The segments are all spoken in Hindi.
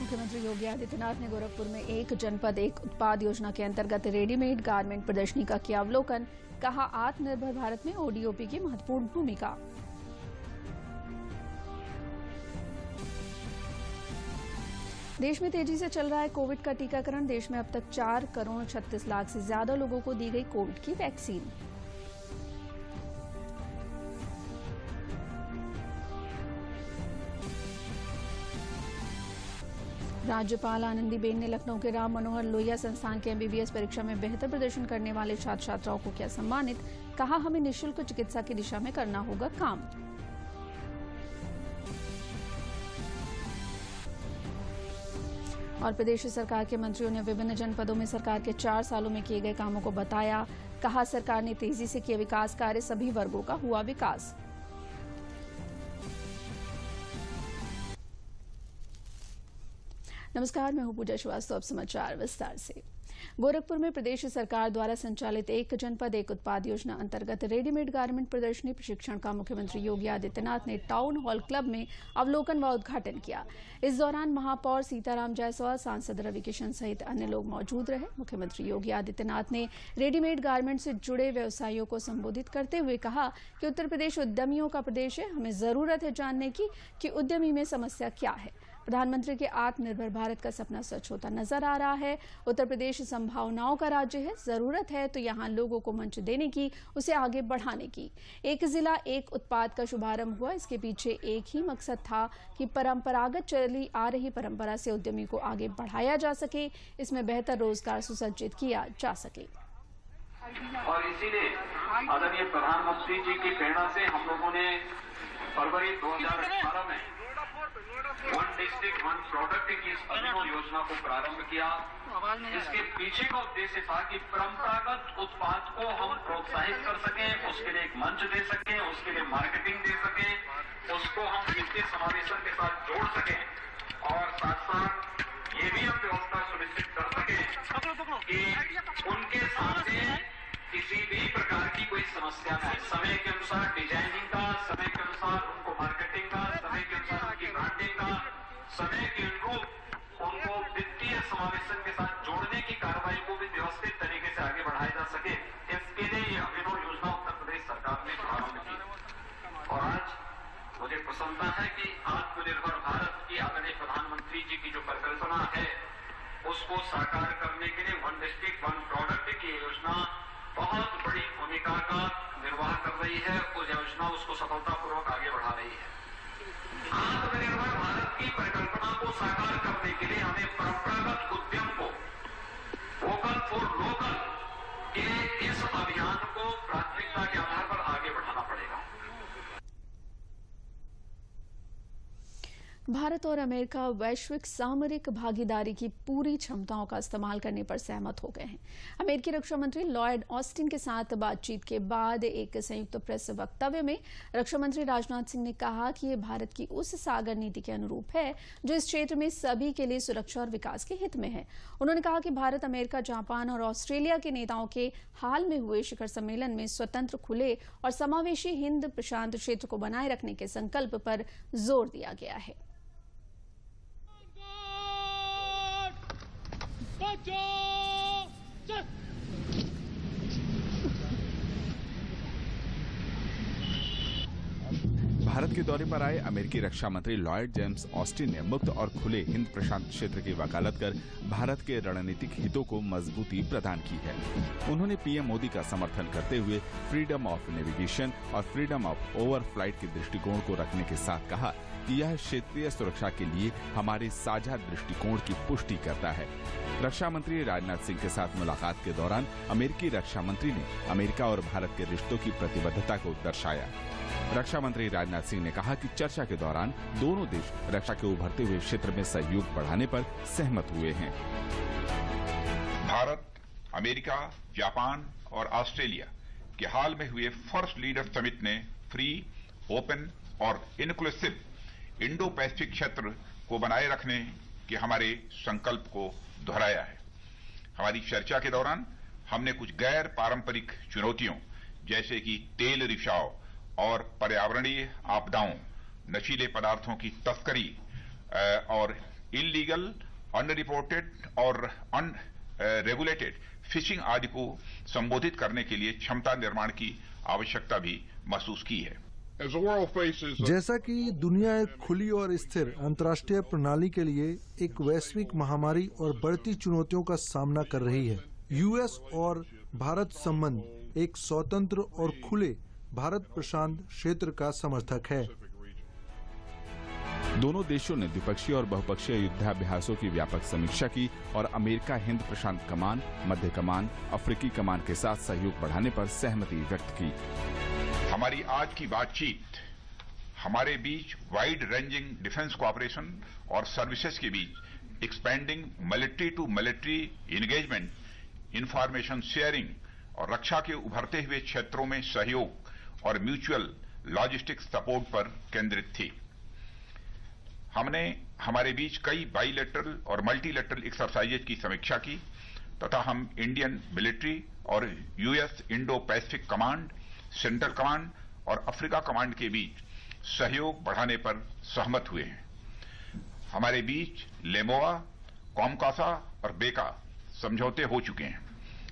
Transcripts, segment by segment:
मुख्यमंत्री योगी आदित्यनाथ ने गोरखपुर में एक जनपद एक उत्पाद योजना के अंतर्गत रेडीमेड गारमेंट प्रदर्शनी का किया अवलोकन। कहा, आत्मनिर्भर भारत में ओडीओपी की महत्वपूर्ण भूमिका। देश में तेजी से चल रहा है कोविड का टीकाकरण। देश में अब तक 4,36,00,000 से ज्यादा लोगों को दी गई कोविड की वैक्सीन। राज्यपाल आनंदीबेन ने लखनऊ के राम मनोहर लोहिया संस्थान के एमबीबीएस परीक्षा में बेहतर प्रदर्शन करने वाले छात्र छात्राओं को किया सम्मानित। कहा, हमें निःशुल्क चिकित्सा की दिशा में करना होगा काम। और प्रदेश सरकार के मंत्रियों ने विभिन्न जनपदों में सरकार के 4 सालों में किए गए कामों को बताया। कहा, सरकार ने तेजी से किए विकास कार्य, सभी वर्गों का हुआ विकास। नमस्कार, मैं हूं पूजा श्रीवास्तव। अब समाचार विस्तार से। गोरखपुर में प्रदेश सरकार द्वारा संचालित एक जनपद एक उत्पाद योजना अंतर्गत रेडीमेड गारमेंट प्रदर्शनी प्रशिक्षण का मुख्यमंत्री योगी आदित्यनाथ ने टाउन हॉल क्लब में अवलोकन व उद्घाटन किया। इस दौरान महापौर सीताराम जायसवाल, सांसद रवि किशन सहित अन्य लोग मौजूद रहे। मुख्यमंत्री योगी आदित्यनाथ ने रेडीमेड गारमेंट से जुड़े व्यवसायियों को संबोधित करते हुए कहा कि उत्तर प्रदेश उद्यमियों का प्रदेश है। हमें जरूरत है जानने की कि उद्यमी में समस्या क्या है। प्रधानमंत्री के आत्मनिर्भर भारत का सपना सच होता नजर आ रहा है। उत्तर प्रदेश संभावनाओं का राज्य है। जरूरत है तो यहाँ लोगों को मंच देने की, उसे आगे बढ़ाने की। एक जिला एक उत्पाद का शुभारंभ हुआ। इसके पीछे एक ही मकसद था कि परंपरागत चली आ रही परंपरा से उद्यमी को आगे बढ़ाया जा सके, इसमें बेहतर रोजगार सुसज्जित किया जा सके। और इसीलिए आदरणीय प्रधानमंत्री जी की प्रेरणा से हम लोगों ने फरवरी 2018 में वन डिस्ट्रिक्ट वन प्रोडक्ट की इस अभिनव योजना को प्रारंभ किया। इसके पीछे का उद्देश्य था कि परंपरागत उत्पाद को हम प्रोत्साहित कर सकें, उसके लिए एक मंच दे सकें, उसके लिए मार्केटिंग दे सकें, उसको हम वित्तीय समावेशन के साथ जोड़ सकें और साथ साथ ये भी हम व्यवस्था सुनिश्चित कर सकें कि उनके सामने किसी भी प्रकार की कोई समस्या न है। समय के अनुसार डिजाइनिंग का, समय के अनुसार उनको मार्केटिंग का, समय के अनुसार उनकी ब्रांडिंग का, समय के अनुरूप उनको वित्तीय समावेशन के साथ जोड़ने की कार्रवाई को भी व्यवस्थित तरीके से आगे बढ़ाया जा सके, इसके लिए यह अभिनव योजना उत्तर प्रदेश सरकार ने प्रारंभ की। और आज मुझे प्रसन्नता है कि आत्मनिर्भर भारत की आदरणीय प्रधानमंत्री जी की जो परिकल्पना है उसको साकार करने के लिए वन डिस्ट्रिक्ट वन प्रोडक्ट की योजना बहुत बड़ी भूमिका का निर्वाह कर रही है। उस योजना उसको सफलतापूर्वक आगे बढ़ा रही है। आत्मनिर्भर भारत की परिकल्पना को साकार करने के लिए हमें परंपरागत उद्यम को वोकल फॉर लोकल के इस अभियान को प्राथमिकता के आधार पर आगे बढ़ाना पड़ेगा। भारत और अमेरिका वैश्विक सामरिक भागीदारी की पूरी क्षमताओं का इस्तेमाल करने पर सहमत हो गए हैं। अमेरिकी रक्षा मंत्री लॉयड ऑस्टिन के साथ बातचीत के बाद एक संयुक्त प्रेस वक्तव्य में रक्षा मंत्री राजनाथ सिंह ने कहा कि ये भारत की उस सागर नीति के अनुरूप है जो इस क्षेत्र में सभी के लिए सुरक्षा और विकास के हित में है। उन्होंने कहा कि भारत, अमेरिका, जापान और ऑस्ट्रेलिया के नेताओं के हाल में हुए शिखर सम्मेलन में स्वतंत्र, खुले और समावेशी हिंद प्रशांत क्षेत्र को बनाए रखने के संकल्प पर जोर दिया गया है। भारत के दौरे पर आए अमेरिकी रक्षा मंत्री लॉयड जेम्स ऑस्टिन ने मुक्त और खुले हिंद प्रशांत क्षेत्र की वकालत कर भारत के रणनीतिक हितों को मजबूती प्रदान की है। उन्होंने पीएम मोदी का समर्थन करते हुए फ्रीडम ऑफ नेविगेशन और फ्रीडम ऑफ ओवरफ्लाइट के दृष्टिकोण को रखने के साथ कहा कि यह क्षेत्रीय सुरक्षा के लिए हमारे साझा दृष्टिकोण की पुष्टि करता है। रक्षा मंत्री राजनाथ सिंह के साथ मुलाकात के दौरान अमेरिकी रक्षा मंत्री ने अमेरिका और भारत के रिश्तों की प्रतिबद्धता को दर्शाया। रक्षा मंत्री राजनाथ सिंह ने कहा कि चर्चा के दौरान दोनों देश रक्षा के उभरते हुए क्षेत्र में सहयोग बढ़ाने पर सहमत हुए हैं। भारत, अमेरिका, जापान और ऑस्ट्रेलिया के हाल में हुए फर्स्ट लीडर समिट ने फ्री, ओपन और इनक्लूसिव इंडो पैसिफिक क्षेत्र को बनाए रखने के हमारे संकल्प को दोहराया है। हमारी चर्चा के दौरान हमने कुछ गैर पारंपरिक चुनौतियों जैसे कि तेल रिसाव और पर्यावरणीय आपदाओं, नशीले पदार्थों की तस्करी और इलीगल, अनरिपोर्टेड और अनरेगुलेटेड फिशिंग आदि को संबोधित करने के लिए क्षमता निर्माण की आवश्यकता भी महसूस की है। जैसा कि दुनिया एक खुली और स्थिर अंतर्राष्ट्रीय प्रणाली के लिए एक वैश्विक महामारी और बढ़ती चुनौतियों का सामना कर रही है, यूएस और भारत संबंध एक स्वतंत्र और खुले भारत प्रशांत क्षेत्र का समर्थक है। दोनों देशों ने द्विपक्षीय और बहुपक्षीय युद्धाभ्यासों की व्यापक समीक्षा की और अमेरिका हिंद प्रशांत कमान, मध्य कमान, अफ्रीकी कमान के साथ सहयोग बढ़ाने पर सहमति व्यक्त की। हमारी आज की बातचीत हमारे बीच वाइड रेंजिंग डिफेंस कोऑपरेशन और सर्विसेज के बीच expanding military to military engagement, information sharing और रक्षा के उभरते हुए क्षेत्रों में सहयोग और म्यूचुअल लॉजिस्टिक्स सपोर्ट पर केंद्रित थी। हमने हमारे बीच कई बाइलेटरल और मल्टीलेटरल एक्सरसाइजेज की समीक्षा की तथा हम इंडियन मिलिट्री और US Indo Pacific command, central command और अफ्रीका कमांड के बीच सहयोग बढ़ाने पर सहमत हुए हैं। हमारे बीच लेमोआ, कॉमकासा और बेका समझौते हो चुके हैं।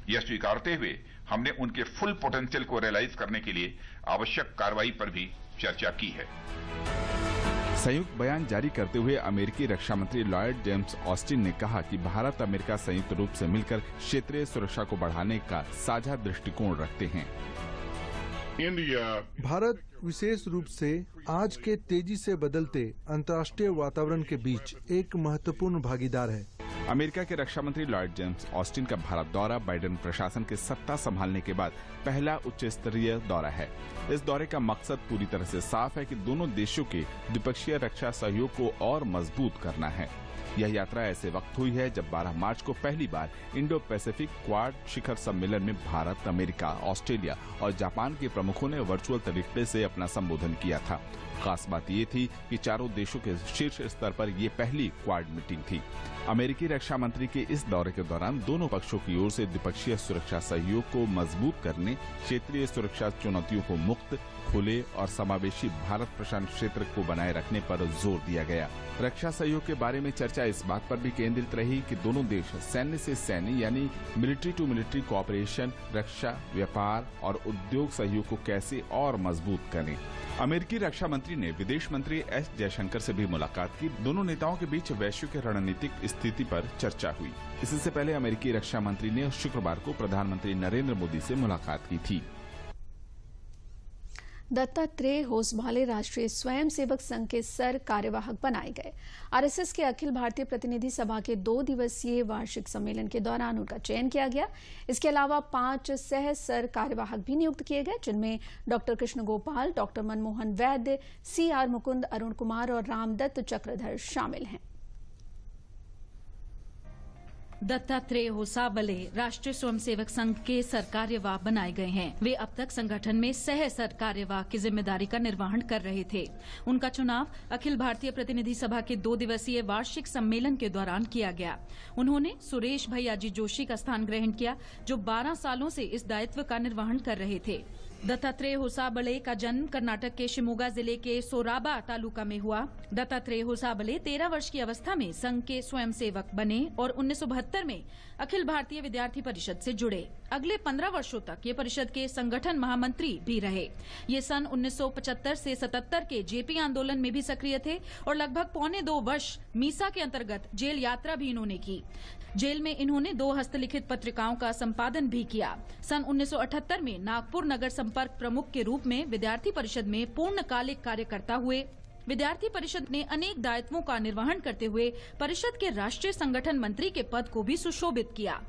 यह स्वीकारते हुए हमने उनके फुल पोटेंशियल को रियलाइज करने के लिए आवश्यक कार्रवाई पर भी चर्चा की है। संयुक्त बयान जारी करते हुए अमेरिकी रक्षा मंत्री लॉयड जेम्स ऑस्टिन ने कहा कि भारत अमेरिका संयुक्त रूप से मिलकर क्षेत्रीय सुरक्षा को बढ़ाने का साझा दृष्टिकोण रखते हैं। भारत विशेष रूप से आज के तेजी से बदलते अंतर्राष्ट्रीय वातावरण के बीच एक महत्वपूर्ण भागीदार है। अमेरिका के रक्षा मंत्री लॉयड जेम्स ऑस्टिन का भारत दौरा बाइडेन प्रशासन के सत्ता संभालने के बाद पहला उच्च स्तरीय दौरा है। इस दौरे का मकसद पूरी तरह से साफ है कि दोनों देशों के द्विपक्षीय रक्षा सहयोग को और मजबूत करना है। यह यात्रा ऐसे वक्त हुई है जब 12 मार्च को पहली बार इंडो पैसिफिक क्वाड शिखर सम्मेलन में भारत, अमेरिका, ऑस्ट्रेलिया और जापान के प्रमुखों ने वर्चुअल तरीके से अपना संबोधन किया था। खास बात ये थी कि चारों देशों के शीर्ष स्तर पर ये पहली क्वाड मीटिंग थी। अमेरिकी रक्षा मंत्री के इस दौरे के दौरान दोनों पक्षों की ओर से द्विपक्षीय सुरक्षा सहयोग को मजबूत करने, क्षेत्रीय सुरक्षा चुनौतियों को मुक्त, खुले और समावेशी भारत प्रशांत क्षेत्र को बनाए रखने पर जोर दिया गया। रक्षा सहयोग के बारे में चर्चा इस बात पर भी केंद्रित रही कि दोनों देश सैन्य से सैन्य यानी मिलिट्री टू मिलिट्री कोऑपरेशन, रक्षा, व्यापार और उद्योग सहयोग को कैसे और मजबूत करें। अमेरिकी रक्षा मंत्री ने विदेश मंत्री एस जयशंकर से भी मुलाकात की। दोनों नेताओं के बीच वैश्विक रणनीतिक स्थिति पर चर्चा हुई। इससे पहले अमेरिकी रक्षा मंत्री ने शुक्रवार को प्रधानमंत्री नरेंद्र मोदी से मुलाकात की थी। दत्तात्रेय होसबाले राष्ट्रीय स्वयंसेवक संघ के सर कार्यवाहक बनाए गए। आरएसएस के अखिल भारतीय प्रतिनिधि सभा के 2 दिवसीय वार्षिक सम्मेलन के दौरान उनका चयन किया गया। इसके अलावा 5 सह सर कार्यवाहक भी नियुक्त किए गए, जिनमें doctor Krishna Gopal, doctor Manmohan Vaidya, CR Mukund, Arun Kumar और रामदत्त चक्रधर शामिल हैं। दत्तात्रेय होसाबले राष्ट्रीय स्वयंसेवक संघ के सरकार्यवाह बनाए गए हैं। वे अब तक संगठन में सह सरकार्यवाह की जिम्मेदारी का निर्वहन कर रहे थे। उनका चुनाव अखिल भारतीय प्रतिनिधि सभा के 2 दिवसीय वार्षिक सम्मेलन के दौरान किया गया। उन्होंने सुरेश भैयाजी जोशी का स्थान ग्रहण किया, जो 12 सालों से इस दायित्व का निर्वहन कर रहे थे। दत्तात्रेय होसाबले का जन्म कर्नाटक के शिमोगा जिले के सोराबा तालुका में हुआ। दत्तात्रेय होसाबले 13 वर्ष की अवस्था में संघ के स्वयंसेवक बने और 1972 में अखिल भारतीय विद्यार्थी परिषद से जुड़े। अगले 15 वर्षों तक ये परिषद के संगठन महामंत्री भी रहे। ये सन 1975 से 77 के जेपी आंदोलन में भी सक्रिय थे और लगभग 1.25 वर्ष मीसा के अंतर्गत जेल यात्रा भी इन्होंने की। जेल में इन्होंने 2 हस्तलिखित पत्रिकाओं का संपादन भी किया। सन 1978 में नागपुर नगर संपर्क प्रमुख के रूप में विद्यार्थी परिषद में पूर्णकालिक कार्यकर्ता हुए। विद्यार्थी परिषद ने अनेक दायित्वों का निर्वहन करते हुए परिषद के राष्ट्रीय संगठन मंत्री के पद को भी सुशोभित किया।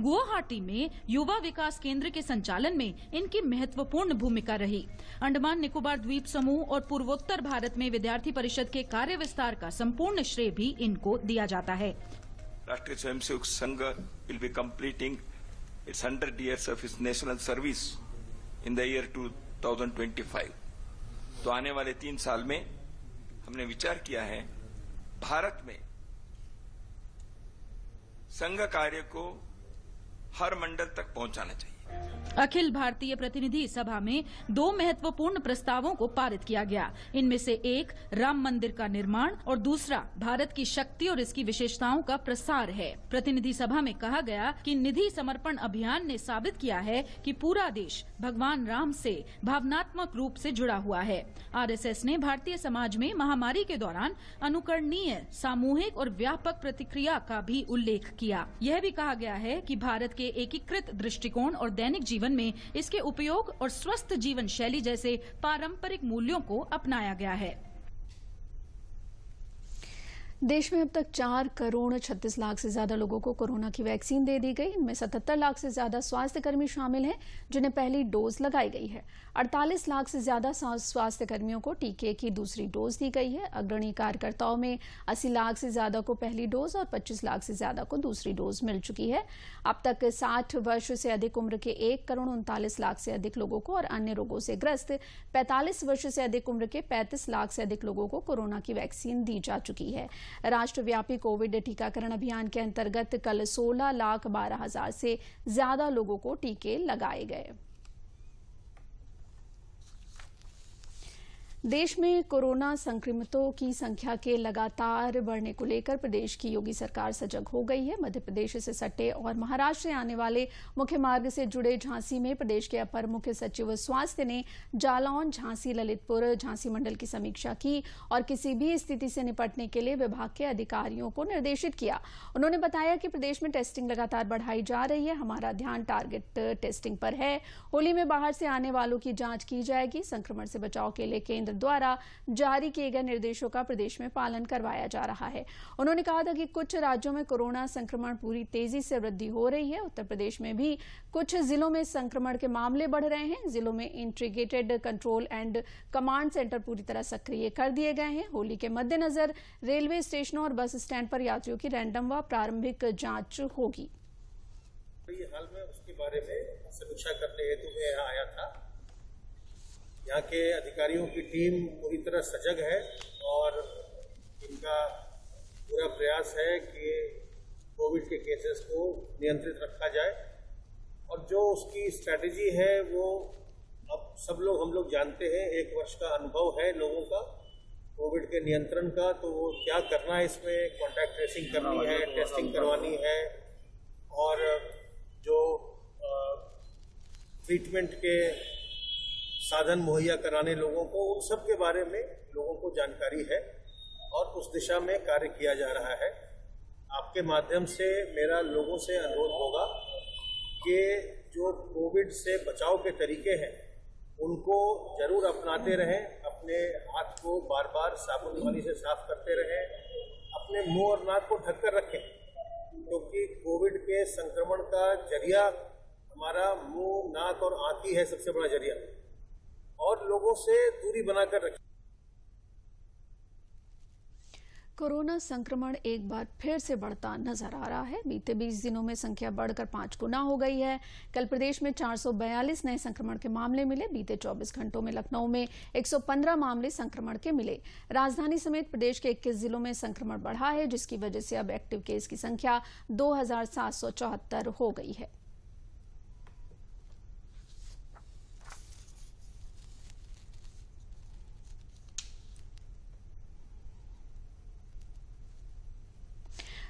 गुवाहाटी में युवा विकास केंद्र के संचालन में इनकी महत्वपूर्ण भूमिका रही। अंडमान निकोबार द्वीप समूह और पूर्वोत्तर भारत में विद्यार्थी परिषद के कार्य विस्तार का संपूर्ण श्रेय भी इनको दिया जाता है। राष्ट्रीय Swayamsevak Sangh will be completing its 100 years of its national service in the year 2025। तो आने वाले 3 साल में हमने विचार किया है भारत में संघ कार्य को हर मंडल तक पहुंचाना चाहिए। अखिल भारतीय प्रतिनिधि सभा में 2 महत्वपूर्ण प्रस्तावों को पारित किया गया। इनमें से एक राम मंदिर का निर्माण और दूसरा भारत की शक्ति और इसकी विशेषताओं का प्रसार है। प्रतिनिधि सभा में कहा गया कि निधि समर्पण अभियान ने साबित किया है कि पूरा देश भगवान राम से भावनात्मक रूप से जुड़ा हुआ है। आरएसएस ने भारतीय समाज में महामारी के दौरान अनुकरणीय, सामूहिक और व्यापक प्रतिक्रिया का भी उल्लेख किया। यह भी कहा गया है कि भारत के एकीकृत दृष्टिकोण और दैनिक जीवन में इसके उपयोग और स्वस्थ जीवन शैली जैसे पारंपरिक मूल्यों को अपनाया गया है। देश में अब तक 4 करोड़ 36 लाख से ज्यादा लोगों को कोरोना की वैक्सीन दे दी गई। इनमें 77 लाख से ज्यादा स्वास्थ्य कर्मी शामिल हैं जिन्हें पहली डोज लगाई गई है। 48 लाख से ज्यादा स्वास्थ्य कर्मियों को टीके की दूसरी डोज दी गई है। अग्रणी कार्यकर्ताओं में 80 लाख से ज्यादा को पहली डोज और 25 लाख से ज्यादा को दूसरी डोज मिल चुकी है। अब तक 60 वर्ष से अधिक उम्र के 1 करोड़ 39 लाख से अधिक लोगों को और अन्य रोगों से ग्रस्त 45 वर्ष से अधिक उम्र के 35 लाख से अधिक लोगों को कोरोना की वैक्सीन दी जा चुकी है। राष्ट्रव्यापी कोविड टीकाकरण अभियान के अंतर्गत कल 16,12,000 से ज्यादा लोगों को टीके लगाए गए। देश में कोरोना संक्रमितों की संख्या के लगातार बढ़ने को लेकर प्रदेश की योगी सरकार सजग हो गई है। मध्य प्रदेश से सटे और महाराष्ट्र से आने वाले मुख्य मार्ग से जुड़े झांसी में प्रदेश के अपर मुख्य सचिव स्वास्थ्य ने जालौन, झांसी, ललितपुर, झांसी मंडल की समीक्षा की और किसी भी स्थिति से निपटने के लिए विभाग के अधिकारियों को निर्देशित किया। उन्होंने बताया कि प्रदेश में टेस्टिंग लगातार बढ़ाई जा रही है। हमारा ध्यान टारगेट टेस्टिंग पर है। होली में बाहर से आने वालों की जांच की जाएगी। संक्रमण से बचाव के लिए केंद्र द्वारा जारी किए गए निर्देशों का प्रदेश में पालन करवाया जा रहा है। उन्होंने कहा था कि कुछ राज्यों में कोरोना संक्रमण पूरी तेजी से वृद्धि हो रही है। उत्तर प्रदेश में भी कुछ जिलों में संक्रमण के मामले बढ़ रहे हैं। जिलों में integrated control and command centre पूरी तरह सक्रिय कर दिए गए हैं। होली के मद्देनजर रेलवे स्टेशनों और बस स्टैंड पर यात्रियों की रैंडम व प्रारंभिक जांच होगी। हाल में उसके बारे में समीक्षा करने हेतु मैं यहाँ आया था। यहाँ के अधिकारियों की टीम पूरी तरह सजग है और इनका पूरा प्रयास है कि कोविड के केसेस को नियंत्रित रखा जाए और जो उसकी स्ट्रैटेजी है वो अब सब लोग हम लोग जानते हैं। 1 वर्ष का अनुभव है लोगों का कोविड के नियंत्रण का, तो वो क्या करना है, इसमें कॉन्टैक्ट ट्रेसिंग करनी है, टेस्टिंग करवानी है और जो ट्रीटमेंट के साधन मुहैया कराने लोगों को, उन सब के बारे में लोगों को जानकारी है और उस दिशा में कार्य किया जा रहा है। आपके माध्यम से मेरा लोगों से अनुरोध होगा कि जो कोविड से बचाव के तरीके हैं उनको जरूर अपनाते रहें। अपने हाथ को बार बार साबुन पानी से साफ करते रहें। अपने मुंह और नाक को ढककर रखें क्योंकि कोविड के संक्रमण का जरिया हमारा मुंह, नाक और आंख ही है, सबसे बड़ा जरिया। और लोगों से दूरी बनाकर रखें। कोरोना संक्रमण एक बार फिर से बढ़ता नजर आ रहा है। बीते 20 दिनों में संख्या बढ़कर 5 गुना हो गई है। कल प्रदेश में 442 नए संक्रमण के मामले मिले। बीते 24 घंटों में लखनऊ में 115 मामले संक्रमण के मिले। राजधानी समेत प्रदेश के 21 जिलों में संक्रमण बढ़ा है, जिसकी वजह से अब एक्टिव केस की संख्या 2774 हो गई है।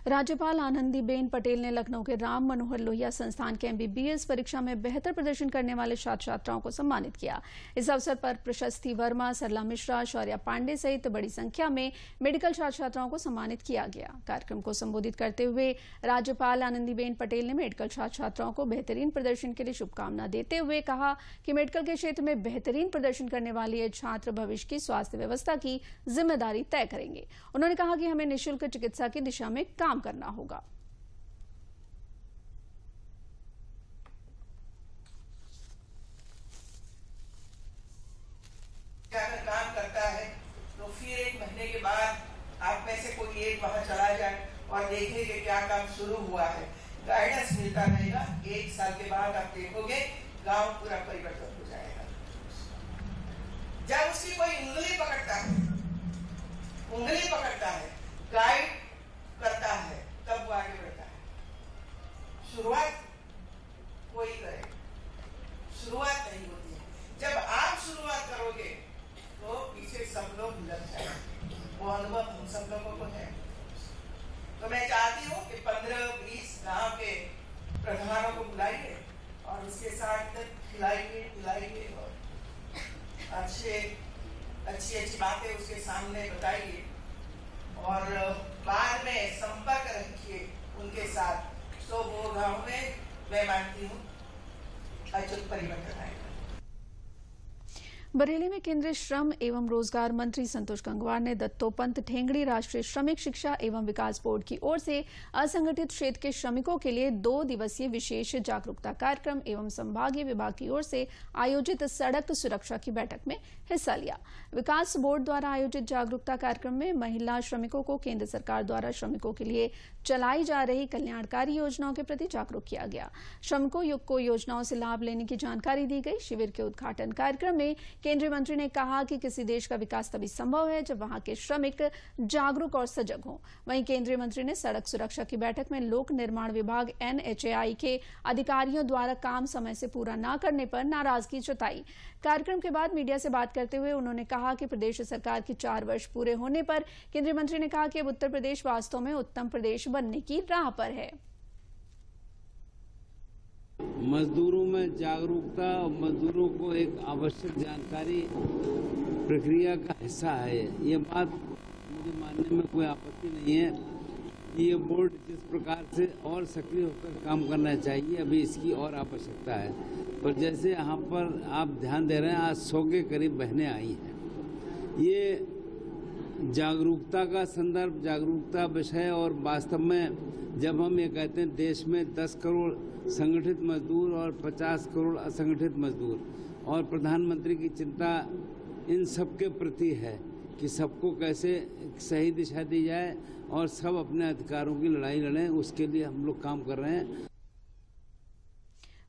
राज्यपाल आनंदीबेन पटेल ने लखनऊ के राम मनोहर लोहिया संस्थान के MBBS परीक्षा में बेहतर प्रदर्शन करने वाले छात्र छात्राओं को सम्मानित किया। इस अवसर पर प्रशस्ति वर्मा, सरला मिश्रा, शौर्या पांडे सहित बड़ी संख्या में मेडिकल छात्र छात्राओं को सम्मानित किया गया। कार्यक्रम को संबोधित करते हुए राज्यपाल आनंदीबेन पटेल ने मेडिकल छात्र छात्राओं को बेहतरीन प्रदर्शन के लिए शुभकामना देते हुए कहा कि मेडिकल के क्षेत्र में बेहतरीन प्रदर्शन करने वाले ये छात्र भविष्य की स्वास्थ्य व्यवस्था की जिम्मेदारी तय करेंगे। उन्होंने कहा कि हमें निःशुल्क चिकित्सा की दिशा में काम करना होगा। अगर काम करता है तो फिर 1 महीने के बाद आप में से कोई एक वहां चला जाए और देखे कि क्या काम शुरू हुआ है। गाइडेंस मिलता रहेगा। 1 साल के बाद आप देखोगे गांव पूरा परिवर्तन हो जाएगा। जब उसकी कोई उंगली पकड़ता है, गाइड करता है, तब वो आगे बढ़ता है। शुरुआत कोई करे, हम सब लोगों को है। तो मैं चाहती हूँ कि 15-20 गांव के प्रधानों को बुलाइए और उसके साथ खिलाइए और अच्छी बातें उसके सामने बताइए और बाद में संपर्क रखिए उनके साथ, तो वो गांव में मैं मानती हूँ अचूक परिवर्तन आएगा। बरेली में केंद्रीय श्रम एवं रोजगार मंत्री संतोष गंगवार ने दत्तोपंत ठेंगड़ी राष्ट्रीय श्रमिक शिक्षा एवं विकास बोर्ड की ओर से असंगठित क्षेत्र के श्रमिकों के लिए 2 दिवसीय विशेष जागरूकता कार्यक्रम एवं संभागीय विभाग की ओर से आयोजित सड़क सुरक्षा की बैठक में हिस्सा लिया। विकास बोर्ड द्वारा आयोजित जागरूकता कार्यक्रम में महिला श्रमिकों को केंद्र सरकार द्वारा श्रमिकों के लिए चलाई जा रही कल्याणकारी योजनाओं के प्रति जागरूक किया गया। श्रमिकों को योजनाओं से लाभ लेने की जानकारी दी गई। शिविर के उद्घाटन कार्यक्रम में केंद्रीय मंत्री ने कहा कि किसी देश का विकास तभी संभव है जब वहां के श्रमिक जागरूक और सजग हों। वहीं केंद्रीय मंत्री ने सड़क सुरक्षा की बैठक में लोक निर्माण विभाग NHAI के अधिकारियों द्वारा काम समय से पूरा न करने पर नाराजगी जताई। कार्यक्रम के बाद मीडिया से बात करते हुए उन्होंने कहा कि प्रदेश सरकार की 4 वर्ष पूरे होने पर केंद्रीय मंत्री ने कहा कि अब उत्तर प्रदेश वास्तव में उत्तम प्रदेश बनने की राह पर है। मजदूरों में जागरूकता और मजदूरों को एक आवश्यक जानकारी प्रक्रिया का हिस्सा है। ये बात मुझे मानने में कोई आपत्ति नहीं है। ये बोर्ड जिस प्रकार से और सक्रिय होकर काम करना चाहिए, अभी इसकी और आवश्यकता है। पर जैसे यहाँ पर आप ध्यान दे रहे हैं, आज 100 के करीब बहनें आई हैं। ये जागरूकता का संदर्भ, जागरूकता विषय, और वास्तव में जब हम ये कहते हैं देश में 10 करोड़ संगठित मजदूर और 50 करोड़ असंगठित मजदूर, और प्रधानमंत्री की चिंता इन सब के प्रति है कि सबको कैसे सही दिशा दी जाए और सब अपने अधिकारों की लड़ाई लड़ें, उसके लिए हम लोग काम कर रहे हैं।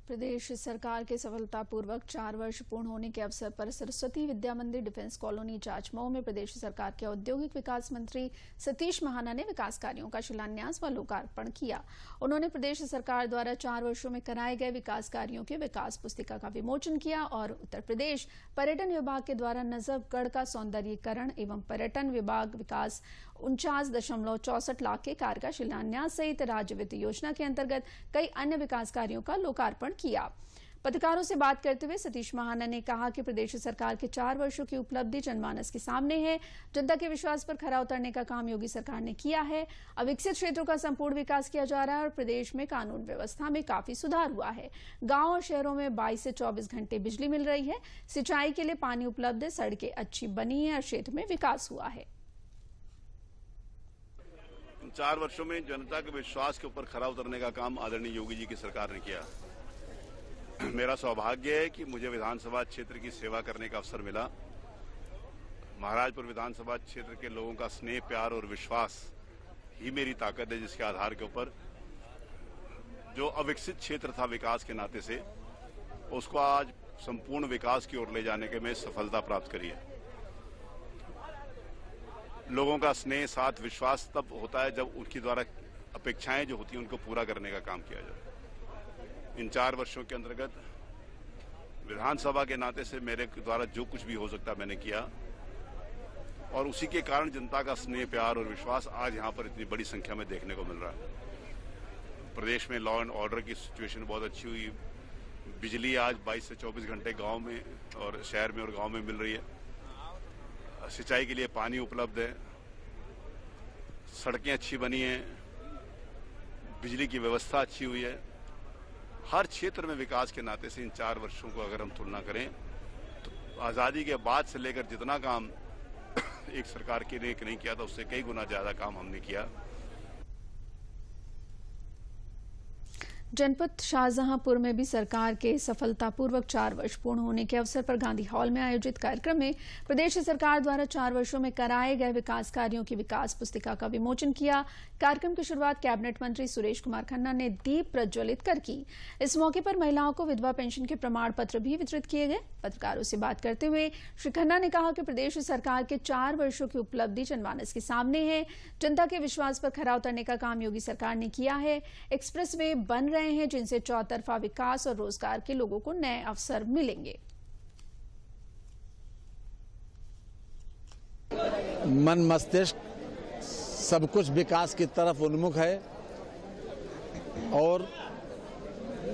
प्रदेश सरकार के सफलतापूर्वक 4 वर्ष पूर्ण होने के अवसर पर सरस्वती विद्या मंदिर डिफेंस कॉलोनी जांचमऊ में प्रदेश सरकार के औद्योगिक विकास मंत्री सतीश महाना ने विकास कार्यों का शिलान्यास व लोकार्पण किया। उन्होंने प्रदेश सरकार द्वारा 4 वर्षों में कराए गए विकास कार्यों के विकास पुस्तिका का विमोचन किया और उत्तर प्रदेश पर्यटन विभाग के द्वारा नजफगढ़ का सौंदर्यीकरण एवं पर्यटन विभाग विकास 49.64 लाख के कार्य का शिलान्यास सहित राज्य वित्त योजना के अंतर्गत कई अन्य विकास कार्यों का लोकार्पण किया। पत्रकारों से बात करते हुए सतीश महाना ने कहा कि प्रदेश सरकार के 4 वर्षों की उपलब्धि जनमानस के सामने है। जनता के विश्वास पर खरा उतरने का काम योगी सरकार ने किया है। अविकसित क्षेत्रों का संपूर्ण विकास किया जा रहा है और प्रदेश में कानून व्यवस्था में काफी सुधार हुआ है। गांव और शहरों में 22 से 24 घंटे बिजली मिल रही है। सिंचाई के लिए पानी उपलब्ध है। सड़कें अच्छी बनी है और क्षेत्र में विकास हुआ है। 4 वर्षों में जनता के विश्वास के ऊपर खरा उतरने का काम आदरणीय योगी जी की सरकार ने किया। मेरा सौभाग्य है कि मुझे विधानसभा क्षेत्र की सेवा करने का अवसर मिला। महाराजपुर विधानसभा क्षेत्र के लोगों का स्नेह, प्यार और विश्वास ही मेरी ताकत है, जिसके आधार के ऊपर जो अविकसित क्षेत्र था विकास के नाते से, उसको आज संपूर्ण विकास की ओर ले जाने के में सफलता प्राप्त करी है। लोगों का स्नेह, साथ, विश्वास तब होता है जब उनकी द्वारा अपेक्षाएं जो होती हैं उनको पूरा करने का काम किया जाए। इन 4 वर्षों के अंतर्गत विधानसभा के नाते से मेरे द्वारा जो कुछ भी हो सकता मैंने किया, और उसी के कारण जनता का स्नेह, प्यार और विश्वास आज यहाँ पर इतनी बड़ी संख्या में देखने को मिल रहा है। प्रदेश में लॉ एंड ऑर्डर की सिचुएशन बहुत अच्छी हुई। बिजली आज 22 से 24 घंटे गांव में और शहर में और गांव में मिल रही है। सिंचाई के लिए पानी उपलब्ध है। सड़कें अच्छी बनी हैं। बिजली की व्यवस्था अच्छी हुई है। हर क्षेत्र में विकास के नाते से इन 4 वर्षों को अगर हम तुलना करें तो आज़ादी के बाद से लेकर जितना काम एक सरकार के ने नहीं किया था, उससे कई गुना ज्यादा काम हमने किया। जनपद शाहजहांपुर में भी सरकार के सफलतापूर्वक 4 वर्ष पूर्ण होने के अवसर पर गांधी हॉल में आयोजित कार्यक्रम में प्रदेश सरकार द्वारा 4 वर्षों में कराए गए विकास कार्यों की विकास पुस्तिका का विमोचन किया। कार्यक्रम की शुरुआत कैबिनेट मंत्री सुरेश कुमार खन्ना ने दीप प्रज्वलित कर की। इस मौके पर महिलाओं को विधवा पेंशन के प्रमाण पत्र भी वितरित किए गए। पत्रकारों से बात करते हुए श्री खन्ना ने कहा कि प्रदेश सरकार के 4 वर्षों की उपलब्धि जनमानस के सामने है। जनता के विश्वास पर खरा उतरने का काम योगी सरकार ने किया है। एक्सप्रेस वे बन रहे हैं जिनसे चौतरफा विकास और रोजगार के लोगों को नए अवसर मिलेंगे। मन मस्तिष्क सब कुछ विकास की तरफ उन्मुख है और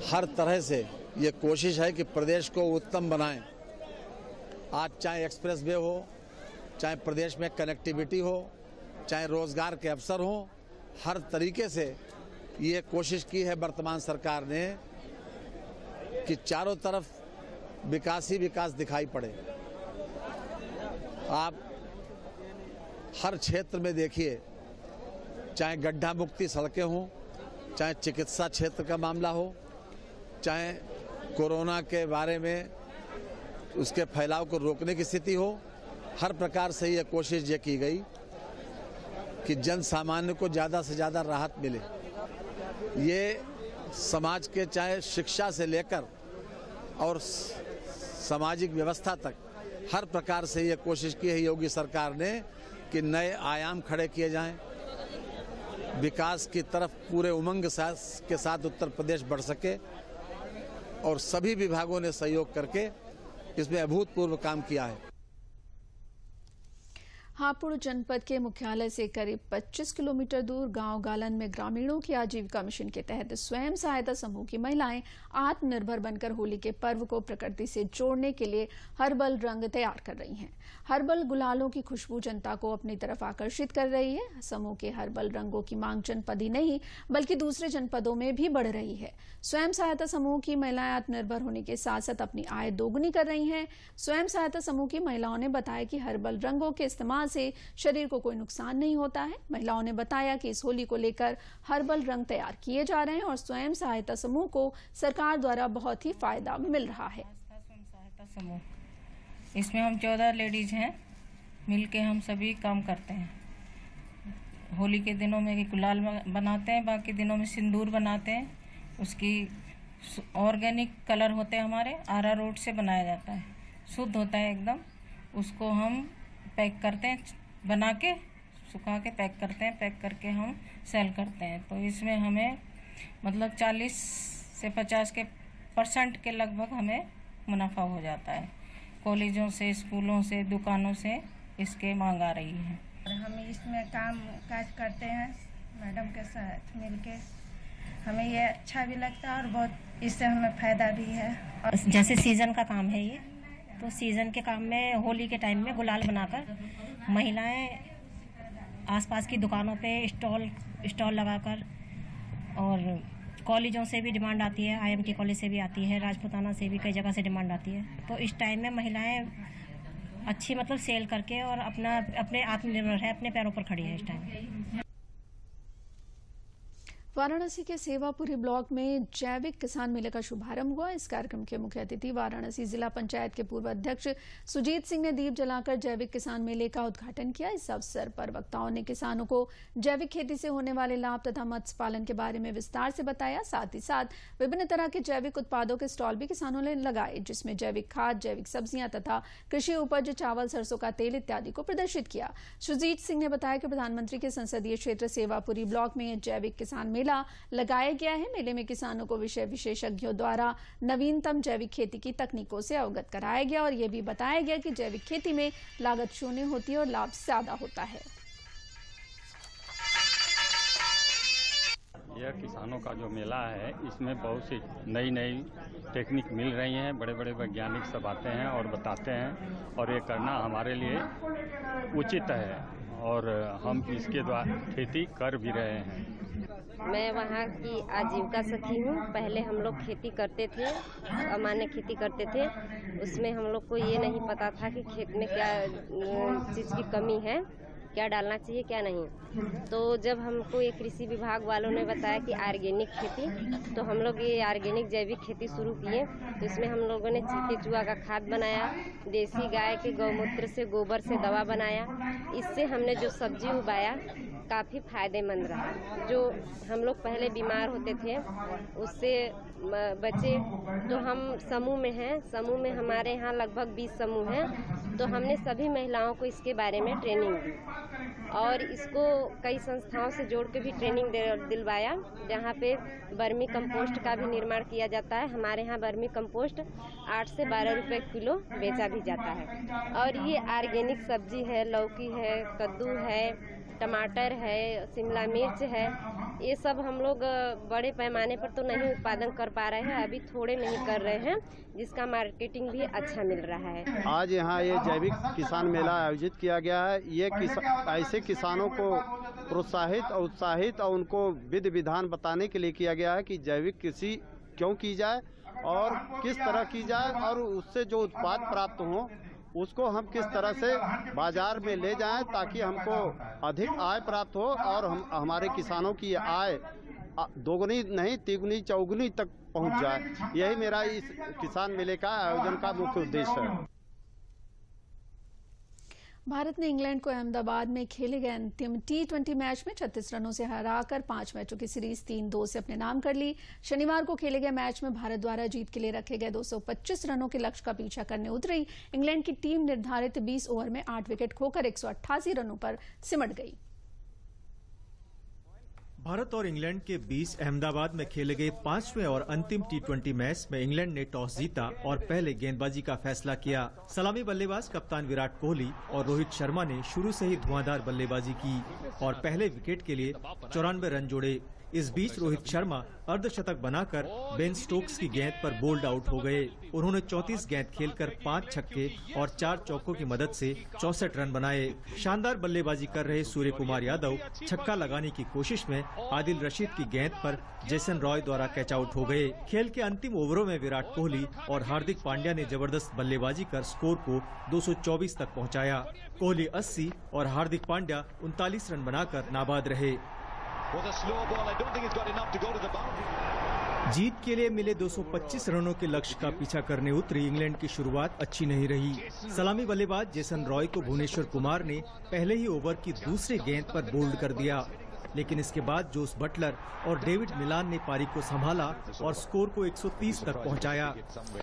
हर तरह से ये कोशिश है कि प्रदेश को उत्तम बनाएं। आज चाहे एक्सप्रेस वे हो, चाहे प्रदेश में कनेक्टिविटी हो, चाहे रोजगार के अवसर हो, हर तरीके से ये कोशिश की है वर्तमान सरकार ने कि चारों तरफ विकास ही विकास दिखाई पड़े। आप हर क्षेत्र में देखिए, चाहे गड्ढा मुक्ति सड़कें हों, चाहे चिकित्सा क्षेत्र का मामला हो, चाहे कोरोना के बारे में उसके फैलाव को रोकने की स्थिति हो, हर प्रकार से ये कोशिश ये की गई कि जन सामान्य को ज़्यादा से ज़्यादा राहत मिले। ये समाज के चाहे शिक्षा से लेकर और सामाजिक व्यवस्था तक हर प्रकार से ये कोशिश की है योगी सरकार ने कि नए आयाम खड़े किए जाएं, विकास की तरफ पूरे उमंग के साथ उत्तर प्रदेश बढ़ सके और सभी विभागों ने सहयोग करके इसमें अभूतपूर्व काम किया है। हापुड़ जनपद के मुख्यालय से करीब 25 किलोमीटर दूर गांव गालन में ग्रामीणों की आजीविका मिशन के तहत स्वयं सहायता समूह की महिलाएं आत्मनिर्भर बनकर होली के पर्व को प्रकृति से जोड़ने के लिए हर्बल रंग तैयार कर रही हैं। हर्बल गुलालों की खुशबू जनता को अपनी तरफ आकर्षित कर रही है। समूह के हर्बल रंगों की मांग जनपद ही नहीं बल्कि दूसरे जनपदों में भी बढ़ रही है। स्वयं सहायता समूह की महिलाएं आत्मनिर्भर होने के साथ साथ अपनी आय दोगुनी कर रही हैं। स्वयं सहायता समूह की महिलाओं ने बताया कि हर्बल रंगों के इस्तेमाल से शरीर को कोई नुकसान नहीं होता है। महिलाओं ने बताया कि इस होली को लेकर हर्बल रंग तैयार किए जा रहे हैं और स्वयं सहायता समूह को सरकार द्वारा बहुत ही फायदा मिल रहा है। इसमें हम 14 लेडीज हैं, मिलके हम सभी काम करते हैं। होली के दिनों में गुलाल बनाते हैं, बाकी दिनों में सिंदूर बनाते हैं। उसकी ऑर्गेनिक कलर होते हैं, हमारे आरा रोड से बनाया जाता है, शुद्ध होता है एकदम। उसको हम पैक करते हैं, बना के सुखा के पैक करते हैं, पैक करके हम सेल करते हैं। तो इसमें हमें मतलब 40 से 50% के लगभग हमें मुनाफा हो जाता है। कॉलेजों से, स्कूलों से, दुकानों से इसके मांग आ रही है। हम इसमें काम काज करते हैं मैडम के साथ मिलके, हमें ये अच्छा भी लगता है और बहुत इससे हमें फायदा भी है। जैसे सीजन का काम है ये, तो सीजन के काम में होली के टाइम में गुलाल बनाकर महिलाएं आसपास की दुकानों पे स्टॉल लगाकर, और कॉलेजों से भी डिमांड आती है, IMT कॉलेज से भी आती है, राजपुताना से भी कई जगह से डिमांड आती है। तो इस टाइम में महिलाएं अच्छी मतलब सेल करके और अपने आत्मनिर्भर है, अपने पैरों पर खड़ी है इस टाइम। वाराणसी के सेवापुरी ब्लॉक में जैविक किसान मेले का शुभारंभ हुआ। इस कार्यक्रम के मुख्य अतिथि वाराणसी जिला पंचायत के पूर्व अध्यक्ष सुजीत सिंह ने दीप जलाकर जैविक किसान मेले का उद्घाटन किया। इस अवसर पर वक्ताओं ने किसानों को जैविक खेती से होने वाले लाभ तथा मत्स्य पालन के बारे में विस्तार से बताया। साथ ही साथ विभिन्न तरह के जैविक उत्पादों के स्टॉल भी किसानों ने लगाए, जिसमें जैविक खाद, जैविक सब्जियां तथा कृषि उपज, चावल, सरसों का तेल इत्यादि को प्रदर्शित किया। सुजीत सिंह ने बताया कि प्रधानमंत्री के संसदीय क्षेत्र सेवापुरी ब्लॉक में जैविक किसान मेला लगाया गया है। मेले में किसानों को विषय विशेषज्ञों द्वारा नवीनतम जैविक खेती की तकनीकों से अवगत कराया गया और यह भी बताया गया कि जैविक खेती में लागत शून्य होती है और लाभ ज्यादा होता है। यह किसानों का जो मेला है, इसमें बहुत सी नई नई टेक्निक मिल रही हैं। बड़े बड़े वैज्ञानिक सब आते हैं और बताते हैं, और ये करना हमारे लिए उचित है और हम इसके द्वारा खेती कर भी रहे हैं। मैं वहाँ की आजीविका सखी हूँ। पहले हम लोग खेती करते थे, सामान्य खेती करते थे। उसमें हम लोग को ये नहीं पता था कि खेत में क्या चीज़ की कमी है, क्या डालना चाहिए क्या नहीं। तो जब हमको ये कृषि विभाग वालों ने बताया कि ऑर्गेनिक खेती, तो हम लोग ये ऑर्गेनिक जैविक खेती शुरू किए। तो इसमें हम लोगों ने चीके चूहा का खाद बनाया, देसी गाय के गौमूत्र से, गोबर से दवा बनाया। इससे हमने जो सब्जी उगाया काफ़ी फायदेमंद रहा। जो हम लोग पहले बीमार होते थे उससे बचे। तो हम समूह में हैं, समूह में हमारे यहाँ लगभग 20 समूह हैं। तो हमने सभी महिलाओं को इसके बारे में ट्रेनिंग दी और इसको कई संस्थाओं से जोड़ के भी ट्रेनिंग दिलवाया, जहाँ पे बर्मी कंपोस्ट का भी निर्माण किया जाता है। हमारे यहाँ बर्मी कंपोस्ट 8 से 12 रुपए किलो बेचा भी जाता है। और ये ऑर्गेनिक सब्जी है, लौकी है, कद्दू है, टमाटर है, शिमला मिर्च है, ये सब हम लोग बड़े पैमाने पर तो नहीं उत्पादन कर पा रहे हैं, अभी थोड़े नहीं कर रहे हैं, जिसका मार्केटिंग भी अच्छा मिल रहा है। आज यहाँ ये जैविक किसान मेला आयोजित किया गया है। ये ऐसे किसानों को प्रोत्साहित और उत्साहित और उनको विधि विधान बताने के लिए किया गया है कि जैविक कृषि क्यों की जाए और किस तरह की जाए, और उससे जो उत्पाद प्राप्त हो उसको हम किस तरह से बाजार में ले जाएं ताकि हमको अधिक आय प्राप्त हो और हमारे किसानों की आय दोगुनी नहीं तिगुनी चौगुनी तक पहुंच जाए। यही मेरा इस किसान मेले का आयोजन का मुख्य उद्देश्य है। भारत ने इंग्लैंड को अहमदाबाद में खेले गए अंतिम T20 मैच में 36 रनों से हराकर 5 मैचों की सीरीज 3-2 से अपने नाम कर ली। शनिवार को खेले गए मैच में भारत द्वारा जीत के लिए रखे गए 225 रनों के लक्ष्य का पीछा करने उतरी इंग्लैंड की टीम निर्धारित 20 ओवर में 8 विकेट खोकर 188 रनों पर सिमट गई। भारत और इंग्लैंड के बीच अहमदाबाद में खेले गए 5वें और अंतिम T20 मैच में इंग्लैंड ने टॉस जीता और पहले गेंदबाजी का फैसला किया। सलामी बल्लेबाज कप्तान विराट कोहली और रोहित शर्मा ने शुरू से ही धुआंधार बल्लेबाजी की और पहले विकेट के लिए 94 रन जोड़े। इस बीच रोहित शर्मा अर्धशतक बनाकर बेन स्टोक्स की गेंद पर बोल्ड आउट हो गए। उन्होंने 34 गेंद खेलकर 5 छक्के और 4 चौकों की मदद से 64 रन बनाए। शानदार बल्लेबाजी कर रहे सूर्य कुमार यादव छक्का लगाने की कोशिश में आदिल रशीद की गेंद पर जेसन रॉय द्वारा कैच आउट हो गए। खेल के अंतिम ओवरों में विराट कोहली और हार्दिक पांड्या ने जबरदस्त बल्लेबाजी कर स्कोर को 224 तक पहुँचाया। कोहली 80 और हार्दिक पांड्या 39 रन बनाकर नाबाद रहे। जीत के लिए मिले 225 रनों के लक्ष्य का पीछा करने उतरी इंग्लैंड की शुरुआत अच्छी नहीं रही। सलामी बल्लेबाज जेसन रॉय को भुवनेश्वर कुमार ने पहले ही ओवर की दूसरी गेंद पर बोल्ड कर दिया, लेकिन इसके बाद जोस बटलर और डेविड मिलान ने पारी को संभाला और स्कोर को 130 तक पहुंचाया।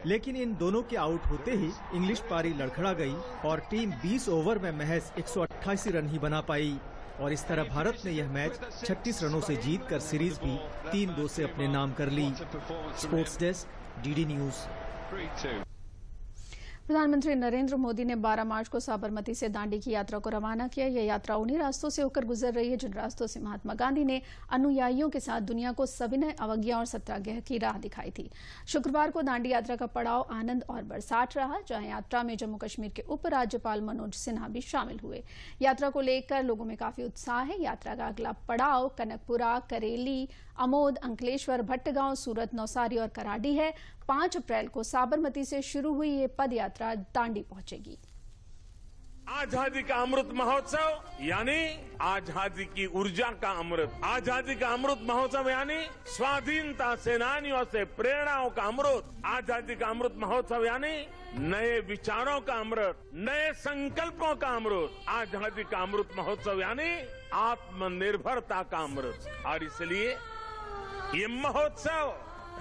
लेकिन इन दोनों के आउट होते ही इंग्लिश पारी लड़खड़ा गई और टीम 20 ओवर में महज 188 रन ही बना पाई और इस तरह भारत ने यह मैच 36 रनों से जीतकर सीरीज भी 3-2 से अपने नाम कर ली। Sports desk, DD news. प्रधानमंत्री नरेंद्र मोदी ने 12 मार्च को साबरमती से दांडी की यात्रा को रवाना किया। यह यात्रा उन्हीं रास्तों से होकर गुजर रही है जिन रास्तों से महात्मा गांधी ने अनुयायियों के साथ दुनिया को सविनय अवज्ञा और सत्याग्रह की राह दिखाई थी। शुक्रवार को दांडी यात्रा का पड़ाव आनंद और बरसात रहा, जहां यात्रा में जम्मू कश्मीर के उपराज्यपाल मनोज सिन्हा भी शामिल हुए। यात्रा को लेकर लोगों में काफी उत्साह है। यात्रा का अगला पड़ाव कनकपुरा, करेली, अमोद, अंकलेश्वर, भट्टगांव, सूरत, नौसारी और कराडी है। 5 अप्रैल को साबरमती से शुरू हुई ये पद यात्रा दांडी पहुंचेगी। आजादी का अमृत महोत्सव यानी आजादी की ऊर्जा का अमृत। आजादी का अमृत महोत्सव यानी स्वाधीनता सेनानियों से प्रेरणाओं का अमृत। आजादी का अमृत महोत्सव यानी नए विचारों का अमृत, नए संकल्पों का अमृत। आजादी का अमृत महोत्सव यानी आत्मनिर्भरता का अमृत। और इसलिए ये महोत्सव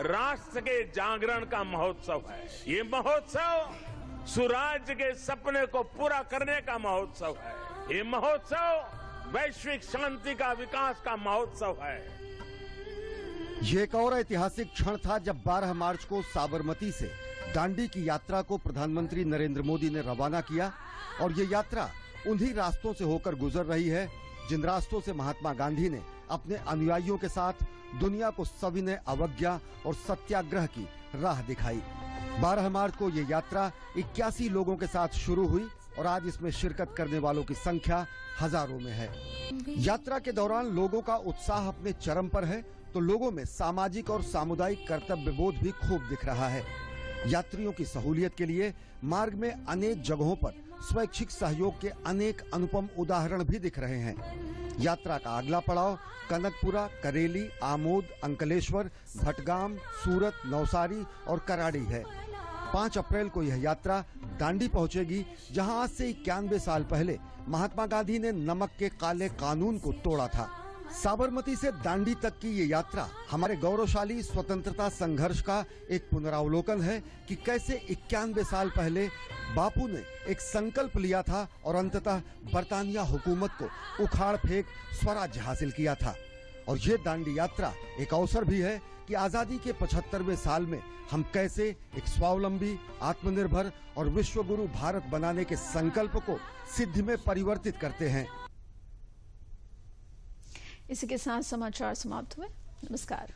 राष्ट्र के जागरण का महोत्सव है। ये महोत्सव सुराज्य के सपने को पूरा करने का महोत्सव है। ये महोत्सव वैश्विक शांति का, विकास का महोत्सव है। ये एक और ऐतिहासिक क्षण था जब 12 मार्च को साबरमती से दांडी की यात्रा को प्रधानमंत्री नरेंद्र मोदी ने रवाना किया और ये यात्रा उन्हीं रास्तों से होकर गुजर रही है जिन रास्तों से महात्मा गांधी ने अपने अनुयायियों के साथ दुनिया को सविनय अवज्ञा और सत्याग्रह की राह दिखाई। 12 मार्च को ये यात्रा 81 लोगों के साथ शुरू हुई और आज इसमें शिरकत करने वालों की संख्या हजारों में है। यात्रा के दौरान लोगों का उत्साह अपने चरम पर है तो लोगों में सामाजिक और सामुदायिक कर्तव्य बोध भी खूब दिख रहा है। यात्रियों की सहूलियत के लिए मार्ग में अनेक जगहों पर स्वैच्छिक सहयोग के अनेक अनुपम उदाहरण भी दिख रहे हैं। यात्रा का अगला पड़ाव कनकपुरा, करेली, आमोद, अंकलेश्वर, भटगाम, सूरत, नौसारी और कराड़ी है। 5 अप्रैल को यह यात्रा दांडी पहुंचेगी, जहां आज से 91 साल पहले महात्मा गांधी ने नमक के काले कानून को तोड़ा था। साबरमती से दांडी तक की ये यात्रा हमारे गौरवशाली स्वतंत्रता संघर्ष का एक पुनरावलोकन है कि कैसे 91 साल पहले बापू ने एक संकल्प लिया था और अंततः बरतानिया हुकूमत को उखाड़ फेंक स्वराज्य हासिल किया था। और ये दांडी यात्रा एक अवसर भी है कि आजादी के 75वें साल में हम कैसे एक स्वावलंबी, आत्मनिर्भर और विश्वगुरु भारत बनाने के संकल्प को सिद्धि में परिवर्तित करते हैं। इसी के साथ समाचार समाप्त हुए। नमस्कार।